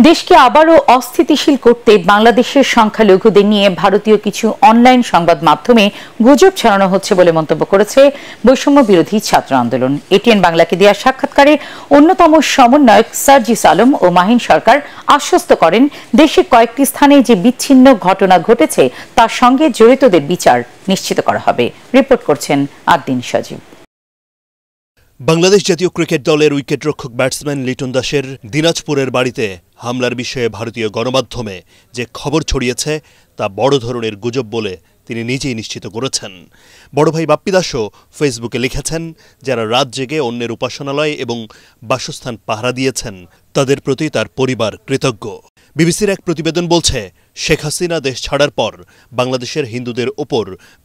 দেশকে আবারও অস্থিতিশীল করতে বাংলাদেশের সংখ্যালঘুদের নিয়ে ভারতীয় কিছু অনলাইন সংবাদ মাধ্যমে গুজব ছড়ানো হচ্ছে বলে মন্তব্য করেছে বৈষম্য বিরোধী ছাত্র আন্দোলন। এটিএন বাংলাকে দেওয়া সাক্ষাৎকারে অন্যতম সমন্বয়ক সার্জিস আলম ও মাহিন সরকার আশ্বস্ত করেন, দেশের কয়েকটি স্থানে যে বিচ্ছিন্ন ঘটনা ঘটেছে তার সঙ্গে জড়িতদের বিচার নিশ্চিত করা হবে। রিপোর্ট করছেন আদ্দিন সজীব। বাংলাদেশ জাতীয় ক্রিকেট দলের উইকেটরক্ষক ব্যাটসম্যান লিটন দাসের দিনাজপুরের বাড়িতে হামলার বিষয়ে ভারতীয় গণমাধ্যমে যে খবর ছড়িয়েছে তা বড় ধরনের গুজব বলে তিনি নিজেই নিশ্চিত করেছেন। বড় ভাই বাপ্পি দাসও ফেসবুকে লিখেছেন, যারা রাত জেগে অন্যের উপাসনালয় এবং বাসস্থান পাহারা দিয়েছেন তাদের প্রতি তার পরিবার কৃতজ্ঞ। বিবিসির এক প্রতিবেদন বলছে, শেখ হাসিনা দেশ ছাড়ার পর বাংলাদেশের হিন্দুদের ওপর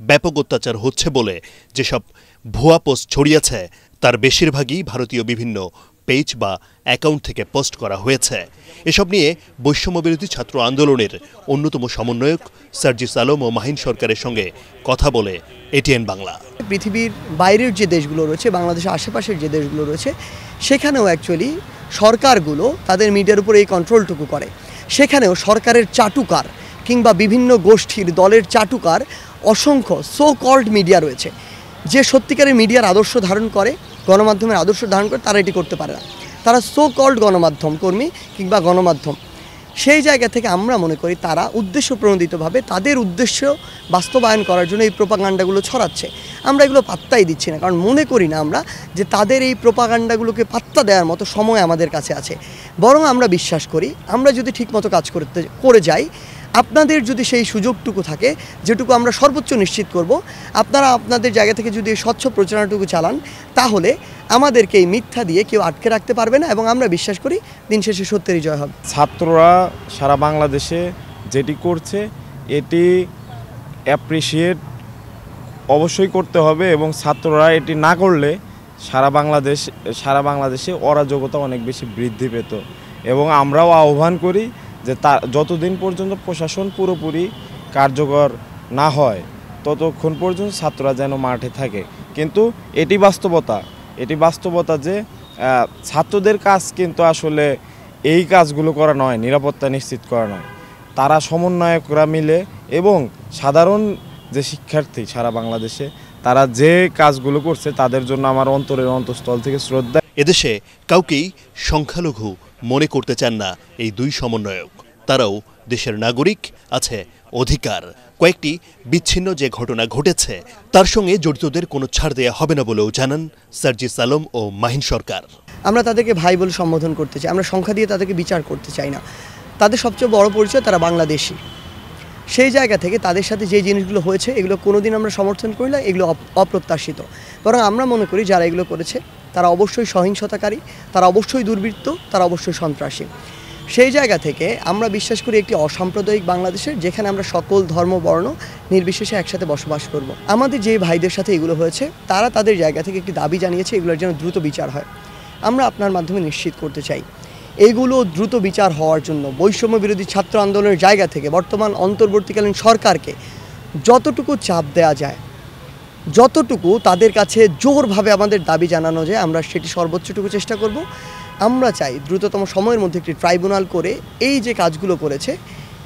ব্যাপক অত্যাচার হচ্ছে বলে যেসব ভুয়া পোস্ট ছড়িয়েছে তার বেশিরভাগই ভারতীয় বিভিন্ন পেজ বা অ্যাকাউন্ট থেকে পোস্ট করা হয়েছে। এসব নিয়ে বৈষম্যবিরোধী ছাত্র আন্দোলনের অন্যতম সমন্বয়ক সার্জিস আলম ও মাহিন সরকারের সঙ্গে কথা বলে এটিএন বাংলা। পৃথিবীর বাইরের যে দেশগুলো রয়েছে, বাংলাদেশের আশেপাশের যে দেশগুলো রয়েছে, সেখানেও অ্যাকচুয়ালি সরকারগুলো তাদের মিডিয়ার উপর এই কন্ট্রোলটুকু করে। সেখানেও সরকারের চাটুকার কিংবা বিভিন্ন গোষ্ঠীর দলের চাটুকার অসংখ্য সো কল্ড মিডিয়া রয়েছে, যে সত্যিকারের মিডিয়ার আদর্শ ধারণ করে, গণমাধ্যমের আদর্শ ধারণ করে, তারা এটি করতে পারে না। তারা সো কল্ড গণমাধ্যম কর্মী কিংবা গণমাধ্যম। সেই জায়গা থেকে আমরা মনে করি তারা উদ্দেশ্য প্রণোদিতভাবে তাদের উদ্দেশ্য বাস্তবায়ন করার জন্য এই প্রোপাগান্ডাগুলো ছড়াচ্ছে। আমরা এগুলো পাত্তাই দিচ্ছি না, কারণ মনে করি না আমরা যে তাদের এই প্রোপাগান্ডাগুলোকে পাত্তা দেওয়ার মতো সময় আমাদের কাছে আছে। বরং আমরা বিশ্বাস করি, আমরা যদি ঠিকমতো কাজ করে যাই, আপনাদের যদি সেই সুযোগটুকু থাকে, যেটুকু আমরা সর্বোচ্চ নিশ্চিত করব, আপনারা আপনাদের জায়গা থেকে যদি স্বচ্ছ প্রচারণাটুকু চালান, তাহলে আমাদেরকে এই মিথ্যা দিয়ে কেউ আটকে রাখতে পারবে না এবং আমরা বিশ্বাস করি দিন শেষে সত্যেরই জয় হবে। ছাত্ররা সারা বাংলাদেশে যেটি করছে এটি অ্যাপ্রিসিয়েট অবশ্যই করতে হবে এবং ছাত্ররা এটি না করলে সারা বাংলাদেশে অরাজকতা অনেক বেশি বৃদ্ধি পেত। এবং আমরাও আহ্বান করি যে যতদিন পর্যন্ত প্রশাসন পুরোপুরি কার্যকর না হয় ততক্ষণ পর্যন্ত ছাত্ররা যেন মাঠে থাকে। কিন্তু এটি বাস্তবতা যে ছাত্রদের কাজ কিন্তু আসলে এই কাজগুলো করা নয়, নিরাপত্তা নিশ্চিত করা নয়। তারা সমন্বয়করা মিলে এবং সাধারণ যে শিক্ষার্থী সারা বাংলাদেশে তারা যে কাজগুলো করছে তাদের জন্য আমার অন্তরের অন্তঃস্থল থেকে শ্রদ্ধা। এদেশে কাউকেই সংখ্যালঘু মনে করতে চান না এই দুই সমন্বয়ক। তারাও দেশের নাগরিক, আছে অধিকার। কয়েকটি বিচ্ছিন্ন যে ঘটনা ঘটেছে তার সঙ্গে জড়িতদের কোনো ছাড় দেয়া হবে না বলেও জানান সার্জিস আলম ও মাহিন সরকার। আমরা তাদেরকে ভাই বলে সম্বোধন করতে চাই, আমরা সংখ্যা দিয়ে তাদেরকে বিচার করতে চাই না। তাদের সবচেয়ে বড় পরিচয় তারা বাংলাদেশি। সেই জায়গা থেকে তাদের সাথে যে জিনিসগুলো হয়েছে এগুলো কোনোদিন আমরা সমর্থন করি না, এগুলো অপ্রত্যাশিত। বরং আমরা মনে করি যারা এগুলো করেছে তারা অবশ্যই সহিংসতাকারী, তারা অবশ্যই দুর্বৃত্ত, তারা অবশ্যই সন্ত্রাসী। সেই জায়গা থেকে আমরা বিশ্বাস করি একটি অসাম্প্রদায়িক বাংলাদেশের, যেখানে আমরা সকল ধর্ম বর্ণ নির্বিশেষে একসাথে বসবাস করব। আমাদের যে ভাইদের সাথে এগুলো হয়েছে তারা তাদের জায়গা থেকে একটি দাবি জানিয়েছে এগুলোর যেন দ্রুত বিচার হয়। আমরা আপনার মাধ্যমে নিশ্চিত করতে চাই এইগুলো দ্রুত বিচার হওয়ার জন্য বৈষম্য বিরোধী ছাত্র আন্দোলনের জায়গা থেকে বর্তমান অন্তর্বর্তীকালীন সরকারকে যতটুকু চাপ দেওয়া যায়, যতটুকু তাদের কাছে জোরভাবে আমাদের দাবি জানানো যায়, আমরা সেটি সর্বোচ্চটুকু চেষ্টা করব। আমরা চাই দ্রুততম সময়ের মধ্যে একটি ট্রাইব্যুনাল করে এই যে কাজগুলো করেছে,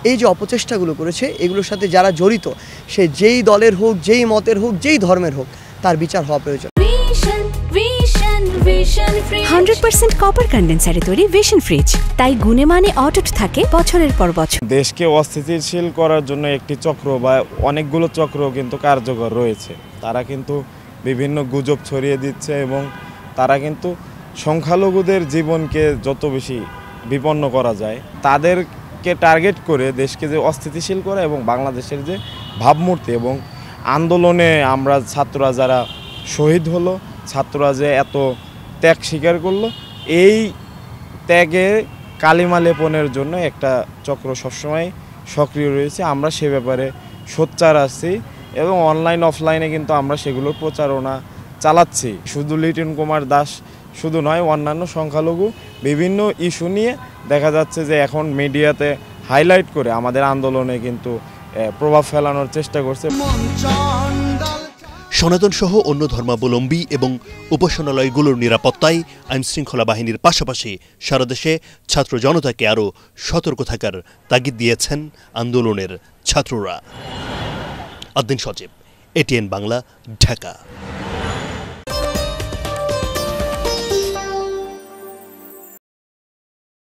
এই যে অপচেষ্টাগুলো করেছে, এগুলোর সাথে যারা জড়িত, সে যেই দলের হোক, যেই মতের হোক, যেই ধর্মের হোক, তার বিচার হওয়া প্রয়োজন। 100% কপার কন্ডেন্সারে তৈরি ভিশন ফ্রিজ, তাই গুণে মানে অটুট থাকে বছরের পর বছর। দেশকে অস্থিতিশীল করার জন্য একটি চক্র বা অনেকগুলো চক্র কিন্তু কার্যকর রয়েছে। তারা কিন্তু বিভিন্ন গুজব ছড়িয়ে দিচ্ছে এবং তারা কিন্তু সংখ্যালঘুদের জীবনকে যত বেশি বিপন্ন করা যায় তাদেরকে টার্গেট করে দেশকে যে অস্থিতিশীল করা এবং বাংলাদেশের যে ভাবমূর্তি এবং আন্দোলনে আমরা ছাত্ররা যারা শহীদ হলো, ছাত্ররা যে এত ত্যাগ স্বীকার করলো, এই ত্যাগে কালিমা লেপনের জন্য একটা চক্র সবসময় সক্রিয় রয়েছে। আমরা সে ব্যাপারে সোচ্চার আছি এবং অনলাইন অফলাইনে কিন্তু আমরা সেগুলোর প্রচারণা চালাচ্ছি। শুধু লিটন কুমার দাস শুধু নয়, অন্যান্য সংখ্যালঘু বিভিন্ন ইস্যু নিয়ে দেখা যাচ্ছে যে এখন মিডিয়াতে হাইলাইট করে আমাদের আন্দোলনে কিন্তু প্রভাব ফেলানোর চেষ্টা করছে। সনাতন সহ অন্য ধর্মাবলম্বী এবং উপাসনালয়গুলোর নিরাপত্তায় আইনশৃঙ্খলা বাহিনীর পাশাপাশি সারা দেশে ছাত্র জনতাকে আরও সতর্ক থাকার তাগিদ দিয়েছেন আন্দোলনের ছাত্ররা। আদ্দিন সজীব, এটিএন বাংলা, ঢাকা।